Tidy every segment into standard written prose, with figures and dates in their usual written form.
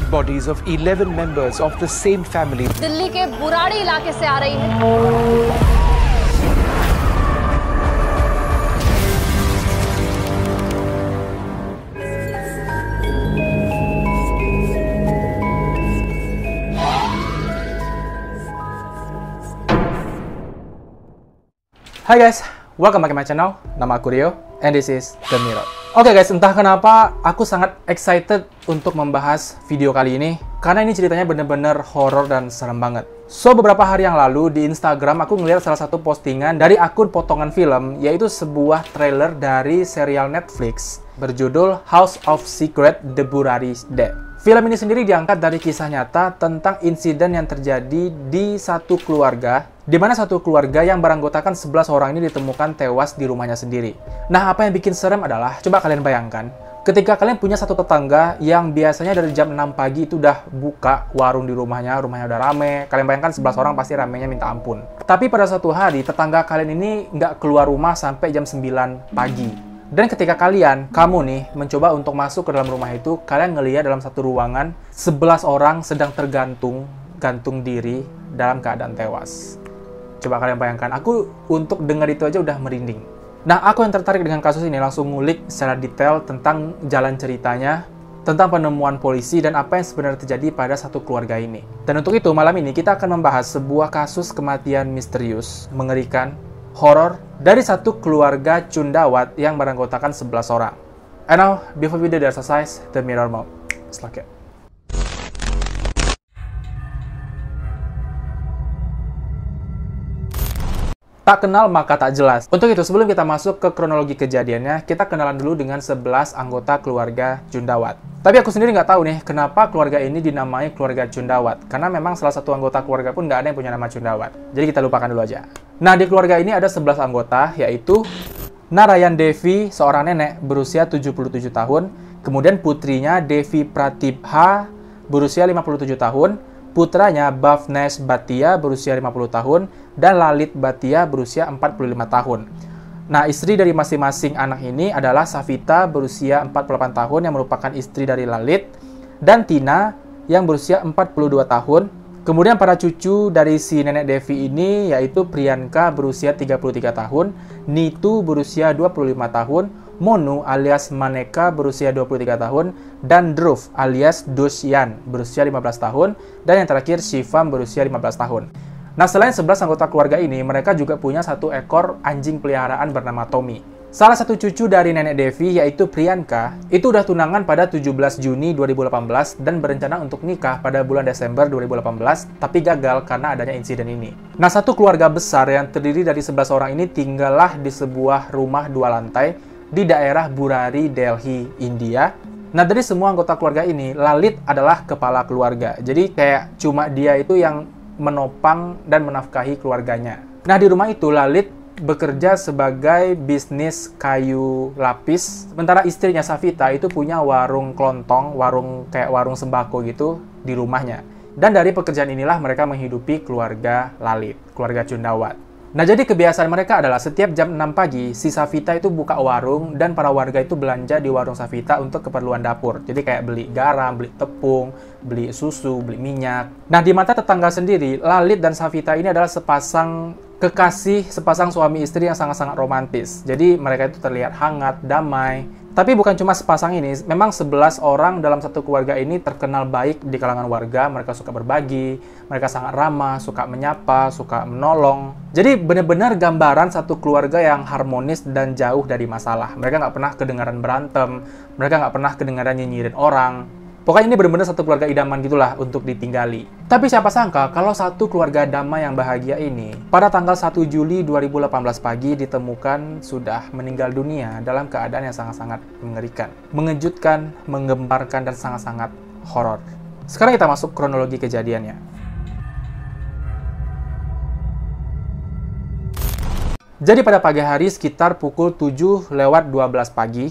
bodies of 11 members of the same family. Delhi के बुराड़ी इलाके से आ रही है। Hai guys, welcome back to my channel. Nama aku Rio, and this is The Mirror. Oke guys, entah kenapa aku sangat excited untuk membahas video kali ini, karena ini ceritanya bener-bener horor dan serem banget. So, beberapa hari yang lalu di Instagram aku ngeliat salah satu postingan dari akun potongan film, yaitu sebuah trailer dari serial Netflix berjudul House of Secret: The Burari's Dead. Film ini sendiri diangkat dari kisah nyata tentang insiden yang terjadi di satu keluarga, di mana satu keluarga yang beranggotakan 11 orang ini ditemukan tewas di rumahnya sendiri. Nah, apa yang bikin serem adalah, coba kalian bayangkan, ketika kalian punya satu tetangga yang biasanya dari jam 6 pagi itu udah buka warung di rumahnya udah rame, kalian bayangkan 11 orang pasti ramenya minta ampun. Tapi pada suatu hari, tetangga kalian ini nggak keluar rumah sampai jam 9 pagi. Dan ketika kamu nih, mencoba untuk masuk ke dalam rumah itu, kalian ngelihat dalam satu ruangan, 11 orang sedang gantung diri dalam keadaan tewas. Coba kalian bayangkan, aku untuk dengar itu aja udah merinding. Nah, aku yang tertarik dengan kasus ini langsung ngulik secara detail tentang jalan ceritanya, tentang penemuan polisi, dan apa yang sebenarnya terjadi pada satu keluarga ini. Dan untuk itu, malam ini kita akan membahas sebuah kasus kematian misterius, mengerikan, horor dari satu keluarga cundawat yang beranggotakan 11 orang. And now, before video di exercise, The Mirror mode. Let's look it. Tak kenal maka tak jelas. Untuk itu, sebelum kita masuk ke kronologi kejadiannya, kita kenalan dulu dengan 11 anggota keluarga cundawat. Tapi aku sendiri nggak tahu nih, kenapa keluarga ini dinamai keluarga cundawat. Karena memang salah satu anggota keluarga pun nggak ada yang punya nama cundawat. Jadi kita lupakan dulu aja. Nah, di keluarga ini ada 11 anggota, yaitu Narayan Devi, seorang nenek berusia 77 tahun. Kemudian putrinya Devi Pratibha, berusia 57 tahun. Putranya Bhavnesh Bhatia, berusia 50 tahun. Dan Lalit Bhatia, berusia 45 tahun. Nah, istri dari masing-masing anak ini adalah Savita, berusia 48 tahun, yang merupakan istri dari Lalit. Dan Tina, yang berusia 42 tahun. Kemudian para cucu dari si nenek Devi ini yaitu Priyanka berusia 33 tahun, Nitu berusia 25 tahun, Monu alias Maneka berusia 23 tahun, dan Dhruv alias Dusyan berusia 15 tahun, dan yang terakhir Shivam berusia 15 tahun. Nah, selain 11 anggota keluarga ini, mereka juga punya satu ekor anjing peliharaan bernama Tommy. Salah satu cucu dari nenek Devi, yaitu Priyanka, itu udah tunangan pada 17 Juni 2018 dan berencana untuk nikah pada bulan Desember 2018, tapi gagal karena adanya insiden ini. Nah, satu keluarga besar yang terdiri dari 11 orang ini tinggallah di sebuah rumah 2 lantai di daerah Burari, Delhi, India. Nah, dari semua anggota keluarga ini, Lalit adalah kepala keluarga. Jadi kayak cuma dia itu yang menopang dan menafkahi keluarganya. Nah, di rumah itu Lalit bekerja sebagai bisnis kayu lapis, sementara istrinya Savita itu punya warung kelontong, kayak warung sembako gitu di rumahnya. Dan dari pekerjaan inilah mereka menghidupi keluarga Lalit, keluarga cundawat. Nah, jadi kebiasaan mereka adalah setiap jam 6 pagi, si Savita itu buka warung dan para warga itu belanja di warung Savita untuk keperluan dapur. Jadi kayak beli garam, beli tepung, beli susu, beli minyak. Nah, di mata tetangga sendiri, Lalit dan Savita ini adalah sepasang suami istri yang sangat-sangat romantis. Jadi mereka itu terlihat hangat, damai. Tapi bukan cuma sepasang ini, memang 11 orang dalam satu keluarga ini terkenal baik di kalangan warga. Mereka suka berbagi, mereka sangat ramah, suka menyapa, suka menolong. Jadi benar-benar gambaran satu keluarga yang harmonis dan jauh dari masalah. Mereka nggak pernah kedengaran berantem, mereka nggak pernah kedengaran nyinyirin orang. Pokoknya ini benar-benar satu keluarga idaman gitulah untuk ditinggali. Tapi siapa sangka kalau satu keluarga damai yang bahagia ini pada tanggal 1 Juli 2018 pagi ditemukan sudah meninggal dunia dalam keadaan yang sangat-sangat mengerikan, mengejutkan, menggemparkan, dan sangat-sangat horor. Sekarang kita masuk kronologi kejadiannya. Jadi pada pagi hari sekitar pukul 7:12 pagi,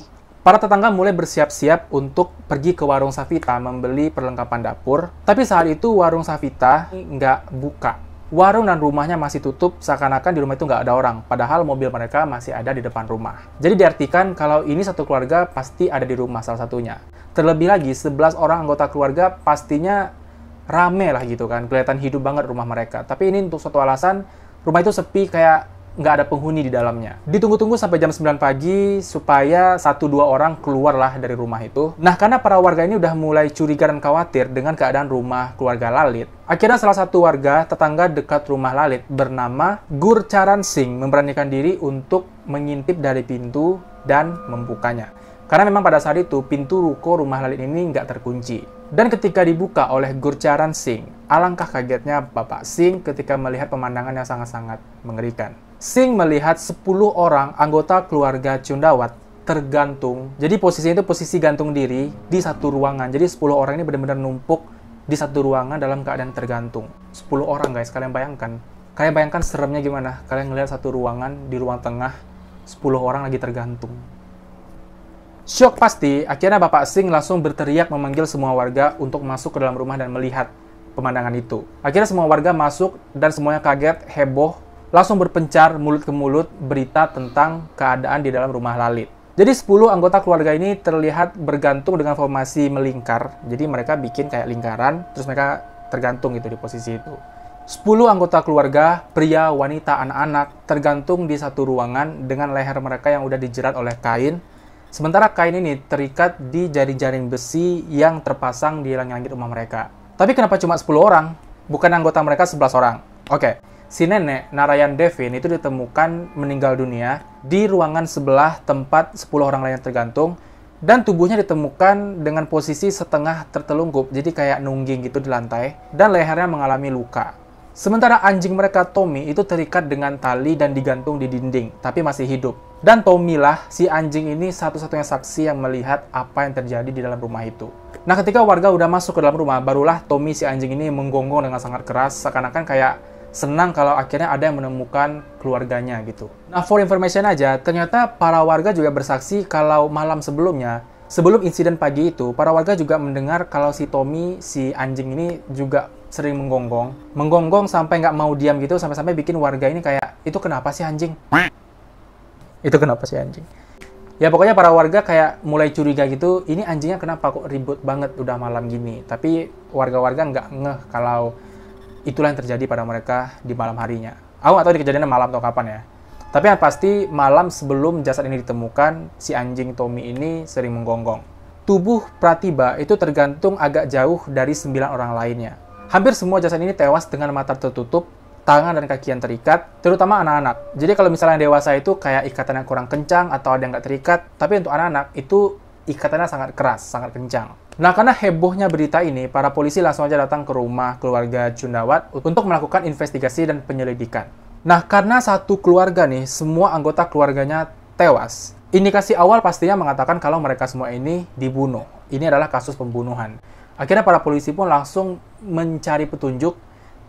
para tetangga mulai bersiap-siap untuk pergi ke warung Savita membeli perlengkapan dapur. Tapi saat itu warung Savita nggak buka. Warung dan rumahnya masih tutup, seakan-akan di rumah itu nggak ada orang, padahal mobil mereka masih ada di depan rumah. Jadi diartikan kalau ini satu keluarga pasti ada di rumah salah satunya. Terlebih lagi, 11 orang anggota keluarga pastinya rame lah gitu kan, kelihatan hidup banget rumah mereka. Tapi ini untuk suatu alasan, rumah itu sepi kayak nggak ada penghuni di dalamnya. Ditunggu-tunggu sampai jam 9 pagi supaya 1-2 orang keluarlah dari rumah itu. Nah, karena para warga ini udah mulai curiga dan khawatir dengan keadaan rumah keluarga Lalit, akhirnya salah satu warga tetangga dekat rumah Lalit bernama Gurcharan Singh memberanikan diri untuk mengintip dari pintu dan membukanya. Karena memang pada saat itu pintu ruko rumah Lalit ini nggak terkunci. Dan ketika dibuka oleh Gurcharan Singh, alangkah kagetnya Bapak Singh ketika melihat pemandangan yang sangat-sangat mengerikan. Singh melihat 10 orang anggota keluarga Chundawat tergantung. Jadi posisinya itu posisi gantung diri di satu ruangan. Jadi 10 orang ini benar-benar numpuk di satu ruangan dalam keadaan tergantung. 10 orang guys, kalian bayangkan. Kalian bayangkan seremnya gimana? Kalian ngelihat satu ruangan, di ruang tengah 10 orang lagi tergantung. Syok pasti, akhirnya Bapak Singh langsung berteriak memanggil semua warga untuk masuk ke dalam rumah dan melihat pemandangan itu. Akhirnya semua warga masuk dan semuanya kaget, heboh, langsung berpencar mulut ke mulut berita tentang keadaan di dalam rumah Lalit. Jadi 10 anggota keluarga ini terlihat bergantung dengan formasi melingkar. Jadi mereka bikin kayak lingkaran, terus mereka tergantung gitu di posisi itu. 10 anggota keluarga, pria, wanita, anak-anak, tergantung di satu ruangan dengan leher mereka yang udah dijerat oleh kain. Sementara kain ini terikat di jaring-jaring besi yang terpasang di langit-langit rumah mereka. Tapi kenapa cuma 10 orang? Bukan anggota mereka 11 orang. Oke, si nenek Narayan Devin itu ditemukan meninggal dunia di ruangan sebelah tempat 10 orang lain tergantung. Dan tubuhnya ditemukan dengan posisi setengah tertelungkup, jadi kayak nungging gitu di lantai. Dan lehernya mengalami luka. Sementara anjing mereka Tommy itu terikat dengan tali dan digantung di dinding, tapi masih hidup. Dan Tommy lah, si anjing ini satu-satunya saksi yang melihat apa yang terjadi di dalam rumah itu. Nah, ketika warga udah masuk ke dalam rumah, barulah Tommy si anjing ini menggonggong dengan sangat keras, seakan-akan kayak senang kalau akhirnya ada yang menemukan keluarganya gitu. Nah, for information aja, ternyata para warga juga bersaksi kalau malam sebelumnya, sebelum insiden pagi itu, para warga juga mendengar kalau si Tommy, si anjing ini juga sering menggonggong sampai nggak mau diam gitu, sampai-sampai bikin warga ini kayak, itu kenapa sih anjing? Itu kenapa sih anjing? Ya pokoknya para warga kayak mulai curiga gitu, ini anjingnya kenapa kok ribut banget udah malam gini. Tapi warga-warga nggak ngeh kalau itulah yang terjadi pada mereka di malam harinya. Aku nggak tahu di kejadiannya malam atau kapan ya. Tapi yang pasti malam sebelum jasad ini ditemukan, si anjing Tommy ini sering menggonggong. Tubuh Pratibha itu tergantung agak jauh dari 9 orang lainnya. Hampir semua jasad ini tewas dengan mata tertutup, tangan dan kaki yang terikat, terutama anak-anak. Jadi kalau misalnya yang dewasa itu kayak ikatan yang kurang kencang atau ada yang nggak terikat, tapi untuk anak-anak itu ikatannya sangat keras, sangat kencang. Nah, karena hebohnya berita ini, para polisi langsung aja datang ke rumah keluarga Chundawat untuk melakukan investigasi dan penyelidikan. Nah, karena satu keluarga nih, semua anggota keluarganya tewas. Indikasi awal pastinya mengatakan kalau mereka semua ini dibunuh. Ini adalah kasus pembunuhan. Akhirnya para polisi pun langsung mencari petunjuk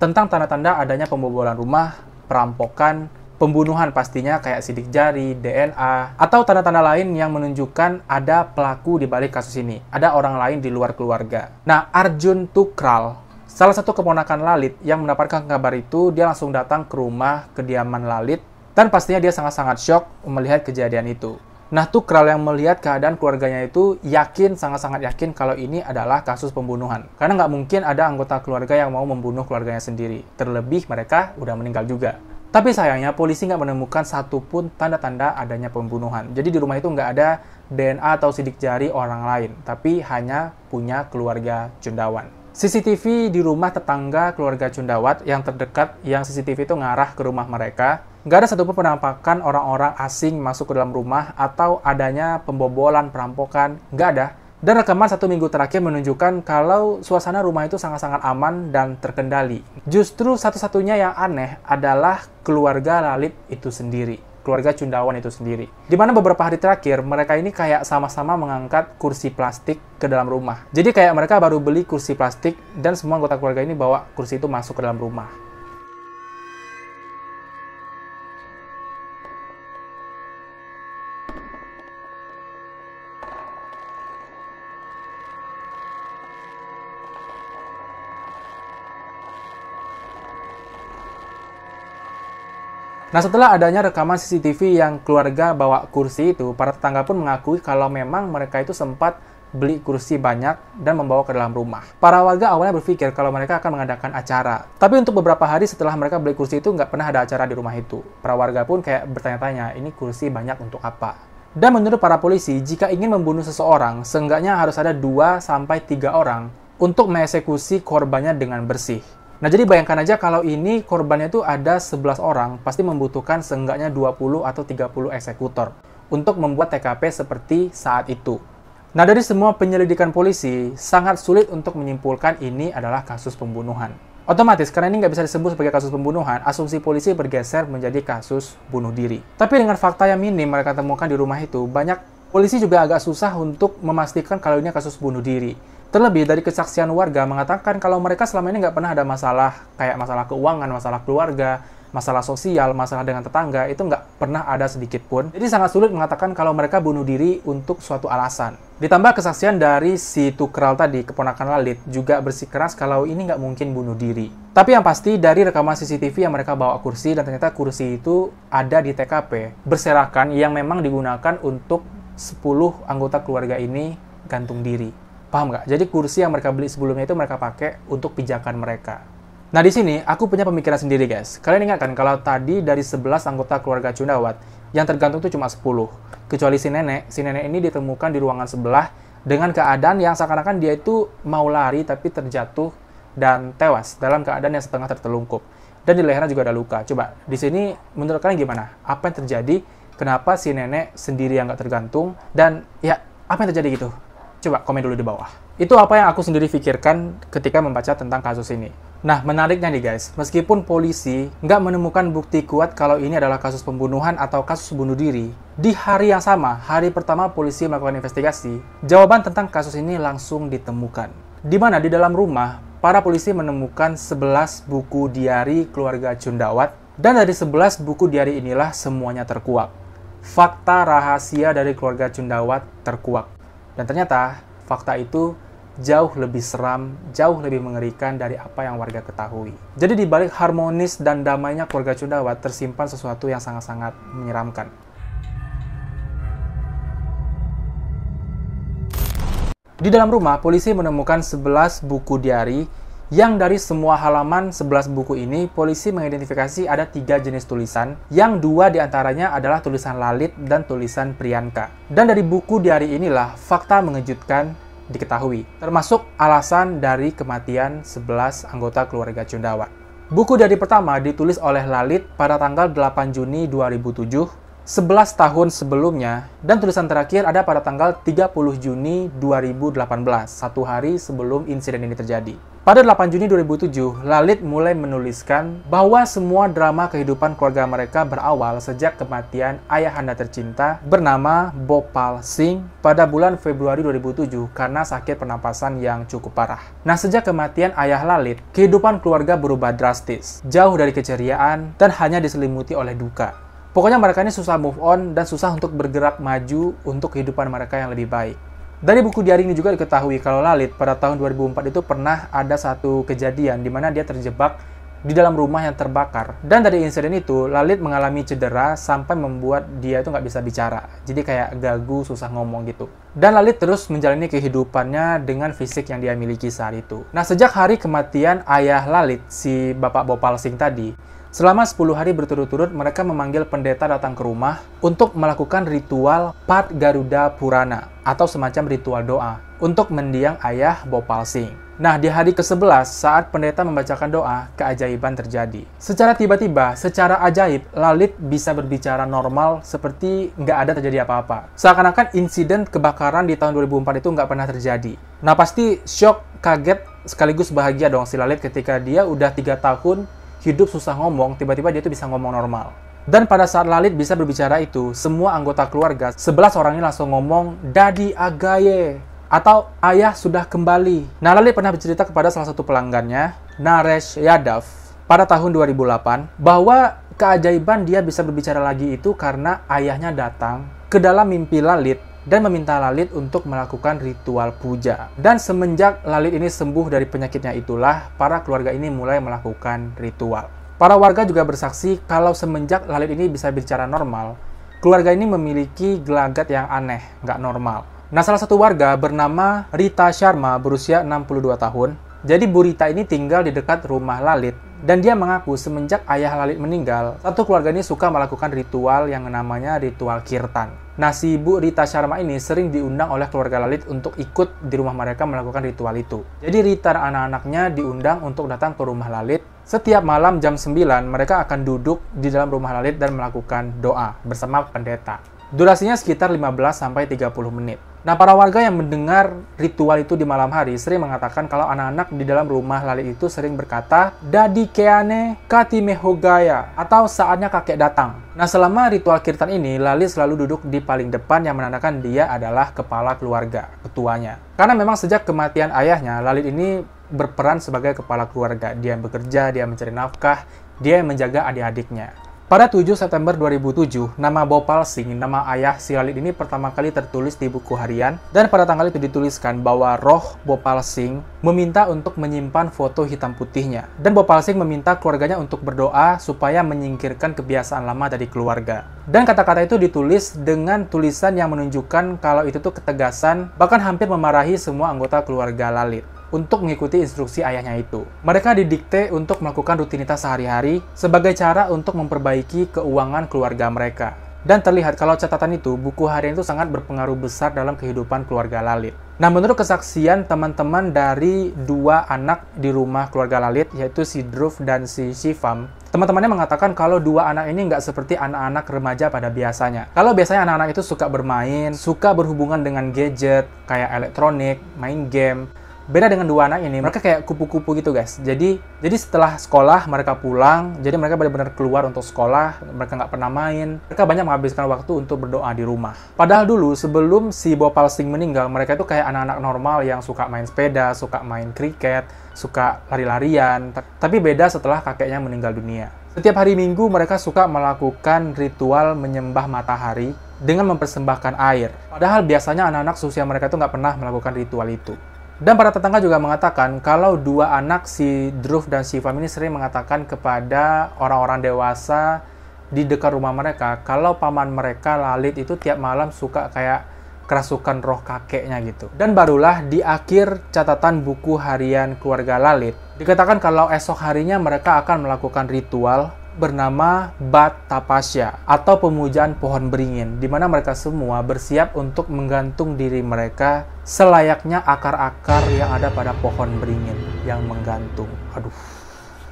tentang tanda-tanda adanya pembobolan rumah, perampokan, pembunuhan pastinya kayak sidik jari, DNA, atau tanda-tanda lain yang menunjukkan ada pelaku di balik kasus ini. Ada orang lain di luar keluarga. Nah, Arjun Tukral, salah satu keponakan Lalit yang mendapatkan kabar itu, dia langsung datang ke rumah kediaman Lalit, dan pastinya dia sangat-sangat syok melihat kejadian itu. Nah, Tukral yang melihat keadaan keluarganya itu sangat-sangat yakin kalau ini adalah kasus pembunuhan. Karena nggak mungkin ada anggota keluarga yang mau membunuh keluarganya sendiri. Terlebih mereka udah meninggal juga. Tapi sayangnya polisi nggak menemukan satupun tanda-tanda adanya pembunuhan. Jadi di rumah itu nggak ada DNA atau sidik jari orang lain. Tapi hanya punya keluarga Chundawat. CCTV di rumah tetangga keluarga Chundawat yang terdekat, yang CCTV itu ngarah ke rumah mereka. Nggak ada satupun penampakan orang-orang asing masuk ke dalam rumah atau adanya pembobolan, perampokan. Nggak ada. Dan rekaman 1 minggu terakhir menunjukkan kalau suasana rumah itu sangat-sangat aman dan terkendali. Justru satu-satunya yang aneh adalah keluarga Lalit itu sendiri. Keluarga Chundawat itu sendiri. Di mana beberapa hari terakhir, mereka ini kayak sama-sama mengangkat kursi plastik ke dalam rumah. Jadi kayak mereka baru beli kursi plastik dan semua anggota keluarga ini bawa kursi itu masuk ke dalam rumah. Nah, setelah adanya rekaman CCTV yang keluarga bawa kursi itu, para tetangga pun mengakui kalau memang mereka itu sempat beli kursi banyak dan membawa ke dalam rumah. Para warga awalnya berpikir kalau mereka akan mengadakan acara. Tapi untuk beberapa hari setelah mereka beli kursi itu, nggak pernah ada acara di rumah itu. Para warga pun kayak bertanya-tanya, ini kursi banyak untuk apa? Dan menurut para polisi, jika ingin membunuh seseorang, seenggaknya harus ada 2-3 orang untuk mengeksekusi korbannya dengan bersih. Nah, jadi bayangkan aja kalau ini korbannya itu ada 11 orang, pasti membutuhkan seenggaknya 20 atau 30 eksekutor untuk membuat TKP seperti saat itu. Nah, dari semua penyelidikan polisi, sangat sulit untuk menyimpulkan ini adalah kasus pembunuhan. Otomatis, karena ini nggak bisa disebut sebagai kasus pembunuhan, asumsi polisi bergeser menjadi kasus bunuh diri. Tapi dengan fakta yang minim mereka temukan di rumah itu, banyak polisi juga agak susah untuk memastikan kalau ini kasus bunuh diri. Terlebih dari kesaksian warga mengatakan kalau mereka selama ini nggak pernah ada masalah, kayak masalah keuangan, masalah keluarga, masalah sosial, masalah dengan tetangga, itu nggak pernah ada sedikit pun. Jadi sangat sulit mengatakan kalau mereka bunuh diri untuk suatu alasan. Ditambah kesaksian dari si Tukral tadi, keponakan Lalit, juga bersikeras kalau ini nggak mungkin bunuh diri. Tapi yang pasti dari rekaman CCTV yang mereka bawa kursi, dan ternyata kursi itu ada di TKP, berserakan yang memang digunakan untuk 10 anggota keluarga ini gantung diri. Paham nggak? Jadi kursi yang mereka beli sebelumnya itu mereka pakai untuk pijakan mereka. Nah, di sini aku punya pemikiran sendiri, guys. Kalian ingat kan kalau tadi dari 11 anggota keluarga Cundawat, yang tergantung itu cuma 10. Kecuali si nenek ini ditemukan di ruangan sebelah dengan keadaan yang seakan-akan dia itu mau lari tapi terjatuh dan tewas dalam keadaan yang setengah tertelungkup. Dan di lehernya juga ada luka. Coba, di sini menurut kalian gimana? Apa yang terjadi? Kenapa si nenek sendiri yang nggak tergantung? Dan ya, apa yang terjadi gitu? Coba komen dulu di bawah. Itu apa yang aku sendiri pikirkan ketika membaca tentang kasus ini. Nah, menariknya nih guys, meskipun polisi nggak menemukan bukti kuat kalau ini adalah kasus pembunuhan atau kasus bunuh diri, di hari yang sama, hari pertama polisi melakukan investigasi, jawaban tentang kasus ini langsung ditemukan. Di mana di dalam rumah, para polisi menemukan 11 buku diari keluarga Cundawat, dan dari 11 buku diari inilah semuanya terkuak. Fakta rahasia dari keluarga Cundawat terkuak. Dan ternyata, fakta itu jauh lebih seram, jauh lebih mengerikan dari apa yang warga ketahui. Jadi di balik harmonis dan damainya keluarga Cundawat tersimpan sesuatu yang sangat-sangat menyeramkan. Di dalam rumah, polisi menemukan 11 buku diari yang dari semua halaman 11 buku ini, polisi mengidentifikasi ada 3 jenis tulisan, yang 2 diantaranya adalah tulisan Lalit dan tulisan Priyanka. Dan dari buku diari inilah fakta mengejutkan diketahui, termasuk alasan dari kematian 11 anggota keluarga Cundawat. Buku diari pertama ditulis oleh Lalit pada tanggal 8 Juni 2007, 11 tahun sebelumnya, dan tulisan terakhir ada pada tanggal 30 Juni 2018, 1 hari sebelum insiden ini terjadi. Pada 8 Juni 2007, Lalit mulai menuliskan bahwa semua drama kehidupan keluarga mereka berawal sejak kematian ayahanda tercinta bernama Bhopal Singh pada bulan Februari 2007 karena sakit pernapasan yang cukup parah. Nah, sejak kematian ayah Lalit, kehidupan keluarga berubah drastis, jauh dari keceriaan dan hanya diselimuti oleh duka. Pokoknya mereka ini susah move on dan susah untuk bergerak maju untuk kehidupan mereka yang lebih baik. Dari buku diari ini juga diketahui kalau Lalit pada tahun 2004 itu pernah ada satu kejadian di mana dia terjebak di dalam rumah yang terbakar. Dan dari insiden itu, Lalit mengalami cedera sampai membuat dia itu nggak bisa bicara. Jadi kayak gagu, susah ngomong gitu. Dan Lalit terus menjalani kehidupannya dengan fisik yang dia miliki saat itu. Nah, sejak hari kematian ayah Lalit, si Bapak Bhopal Singh tadi, selama 10 hari berturut-turut mereka memanggil pendeta datang ke rumah untuk melakukan ritual Pat Garuda Purana atau semacam ritual doa untuk mendiang ayah Bhopal Singh. Nah, di hari ke-11 saat pendeta membacakan doa, keajaiban terjadi. Secara tiba-tiba, secara ajaib, Lalit bisa berbicara normal seperti nggak ada terjadi apa-apa. Seakan-akan insiden kebakaran di tahun 2004 itu nggak pernah terjadi. Nah, pasti shock, kaget, sekaligus bahagia dong si Lalit ketika dia udah 3 tahun hidup susah ngomong, tiba-tiba dia tuh bisa ngomong normal. Dan pada saat Lalit bisa berbicara itu, semua anggota keluarga, 11 orang ini langsung ngomong, Daddy Agaye, atau ayah sudah kembali. Nah, Lalit pernah bercerita kepada salah satu pelanggannya, Naresh Yadav, pada tahun 2008, bahwa keajaiban dia bisa berbicara lagi itu karena ayahnya datang ke dalam mimpi Lalit dan meminta Lalit untuk melakukan ritual puja. Dan semenjak Lalit ini sembuh dari penyakitnya itulah, para keluarga ini mulai melakukan ritual. Para warga juga bersaksi kalau semenjak Lalit ini bisa bicara normal, keluarga ini memiliki gelagat yang aneh, nggak normal. Nah, salah satu warga bernama Rita Sharma berusia 62 tahun. Jadi Bu Rita ini tinggal di dekat rumah Lalit, dan dia mengaku semenjak ayah Lalit meninggal, satu keluarga ini suka melakukan ritual yang namanya ritual kirtan. Nah, si Bu Rita Sharma ini sering diundang oleh keluarga Lalit untuk ikut di rumah mereka melakukan ritual itu. Jadi Rita dan anak-anaknya diundang untuk datang ke rumah Lalit. Setiap malam jam 9, mereka akan duduk di dalam rumah Lalit dan melakukan doa bersama pendeta. Durasinya sekitar 15-30 menit. Nah, para warga yang mendengar ritual itu di malam hari sering mengatakan kalau anak-anak di dalam rumah Lalit itu sering berkata, "Dadi keane kati mehogaya," atau saatnya kakek datang. Nah, selama ritual kirtan ini, Lalit selalu duduk di paling depan yang menandakan dia adalah kepala keluarga, ketuanya. Karena memang sejak kematian ayahnya, Lalit ini berperan sebagai kepala keluarga. Dia yang bekerja, dia mencari nafkah, dia yang menjaga adik-adiknya. Pada 7 September 2007, nama Bhopal Singh, nama ayah si Lalit ini pertama kali tertulis di buku harian, dan pada tanggal itu dituliskan bahwa roh Bhopal Singh meminta untuk menyimpan foto hitam putihnya. Dan Bhopal Singh meminta keluarganya untuk berdoa supaya menyingkirkan kebiasaan lama dari keluarga. Dan kata-kata itu ditulis dengan tulisan yang menunjukkan kalau itu tuh ketegasan, bahkan hampir memarahi semua anggota keluarga Lalit untuk mengikuti instruksi ayahnya itu. Mereka didikte untuk melakukan rutinitas sehari-hari sebagai cara untuk memperbaiki keuangan keluarga mereka. Dan terlihat kalau catatan itu, buku harian itu sangat berpengaruh besar dalam kehidupan keluarga Lalit. Nah, menurut kesaksian teman-teman dari dua anak di rumah keluarga Lalit, yaitu si Dhruv dan si Shivam, teman-temannya mengatakan kalau dua anak ini nggak seperti anak-anak remaja pada biasanya. Kalau biasanya anak-anak itu suka bermain, suka berhubungan dengan gadget, kayak elektronik, main game. Beda dengan dua anak ini, mereka kayak kupu-kupu gitu guys. Jadi setelah sekolah mereka pulang, jadi mereka benar-benar keluar untuk sekolah, mereka nggak pernah main. Mereka banyak menghabiskan waktu untuk berdoa di rumah. Padahal dulu sebelum si Bhopal Singh meninggal, mereka itu kayak anak-anak normal yang suka main sepeda, suka main kriket, suka lari-larian. Tapi beda setelah kakeknya meninggal dunia. Setiap hari Minggu mereka suka melakukan ritual menyembah matahari dengan mempersembahkan air. Padahal biasanya anak-anak seusia mereka itu nggak pernah melakukan ritual itu. Dan para tetangga juga mengatakan kalau dua anak si Dhruv dan Shivam ini sering mengatakan kepada orang-orang dewasa di dekat rumah mereka kalau paman mereka Lalit itu tiap malam suka kayak kerasukan roh kakeknya gitu. Dan barulah di akhir catatan buku harian keluarga Lalit dikatakan kalau esok harinya mereka akan melakukan ritual bernama Bat Tapasya atau pemujaan pohon beringin, di mana mereka semua bersiap untuk menggantung diri mereka selayaknya akar-akar yang ada pada pohon beringin yang menggantung. Aduh,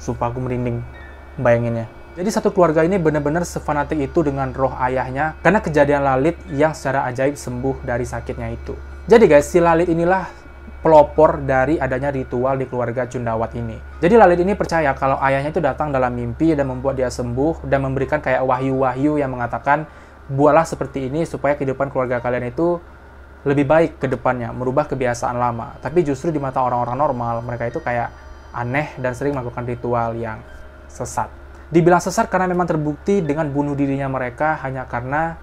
sumpah aku merinding bayanginnya. Jadi satu keluarga ini benar-benar sefanatik itu dengan roh ayahnya karena kejadian Lalit yang secara ajaib sembuh dari sakitnya itu. Jadi guys, si Lalit inilah pelopor dari adanya ritual di keluarga Jundawat ini. Jadi Lalit ini percaya kalau ayahnya itu datang dalam mimpi dan membuat dia sembuh dan memberikan kayak wahyu-wahyu yang mengatakan buatlah seperti ini supaya kehidupan keluarga kalian itu lebih baik ke depannya, merubah kebiasaan lama. Tapi justru di mata orang-orang normal, mereka itu kayak aneh dan sering melakukan ritual yang sesat. Dibilang sesat karena memang terbukti dengan bunuh dirinya mereka hanya karena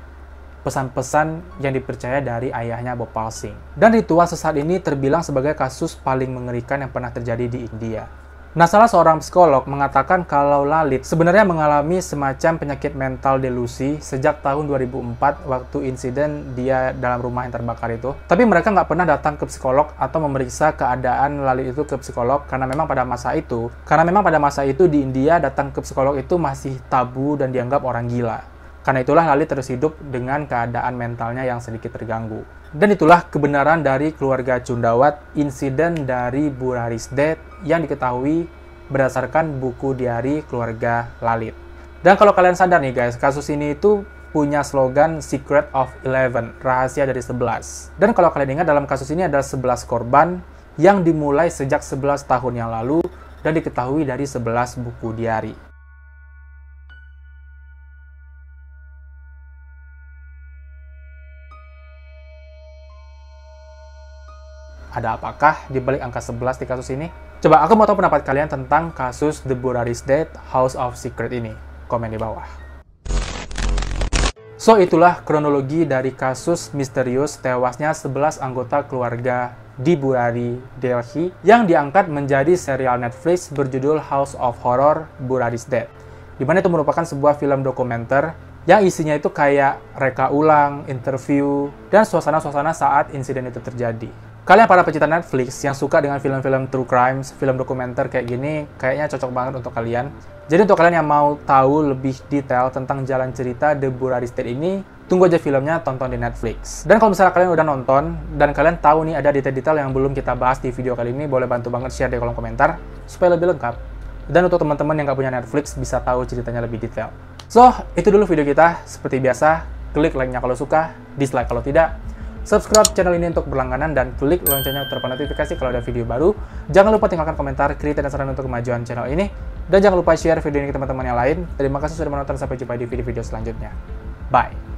pesan-pesan yang dipercaya dari ayahnya Bhopal Singh. Dan ritual sesat ini terbilang sebagai kasus paling mengerikan yang pernah terjadi di India. Nah, salah seorang psikolog mengatakan kalau Lalit sebenarnya mengalami semacam penyakit mental delusi sejak tahun 2004 waktu insiden dia dalam rumah yang terbakar itu. Tapi mereka nggak pernah datang ke psikolog atau memeriksa keadaan Lalit itu ke psikolog karena memang pada masa itu di India datang ke psikolog itu masih tabu dan dianggap orang gila. Karena itulah Lalit terus hidup dengan keadaan mentalnya yang sedikit terganggu. Dan itulah kebenaran dari keluarga Jundawat, insiden dari Buraris Death yang diketahui berdasarkan buku diari keluarga Lalit. Dan kalau kalian sadar nih guys, kasus ini itu punya slogan Secret of 11, rahasia dari 11. Dan kalau kalian ingat dalam kasus ini ada 11 korban yang dimulai sejak 11 tahun yang lalu dan diketahui dari 11 buku diari. Ada apakah di balik angka 11 di kasus ini? Coba aku mau tahu pendapat kalian tentang kasus The Buraris Death House of Secret ini. Komen di bawah. So, itulah kronologi dari kasus misterius tewasnya 11 anggota keluarga di Burari, Delhi, yang diangkat menjadi serial Netflix berjudul House of Horror Burari's Dead. Di mana itu merupakan sebuah film dokumenter yang isinya itu kayak reka ulang, interview, dan suasana-suasana saat insiden itu terjadi. Kalian para pecinta Netflix yang suka dengan film-film true crimes, film dokumenter kayak gini, kayaknya cocok banget untuk kalian. Jadi untuk kalian yang mau tahu lebih detail tentang jalan cerita The Burari's Dead ini, tunggu aja filmnya, tonton di Netflix. Dan kalau misalnya kalian udah nonton, dan kalian tahu nih ada detail-detail yang belum kita bahas di video kali ini, boleh bantu banget share di kolom komentar, supaya lebih lengkap. Dan untuk teman-teman yang nggak punya Netflix, bisa tahu ceritanya lebih detail. So, itu dulu video kita. Seperti biasa, klik like-nya kalau suka, dislike kalau tidak. Subscribe channel ini untuk berlangganan dan klik loncengnya untuk dapat notifikasi kalau ada video baru. Jangan lupa tinggalkan komentar, kritik, dan saran untuk kemajuan channel ini. Dan jangan lupa share video ini ke teman-teman yang lain. Terima kasih sudah menonton, sampai jumpa di video-video selanjutnya. Bye!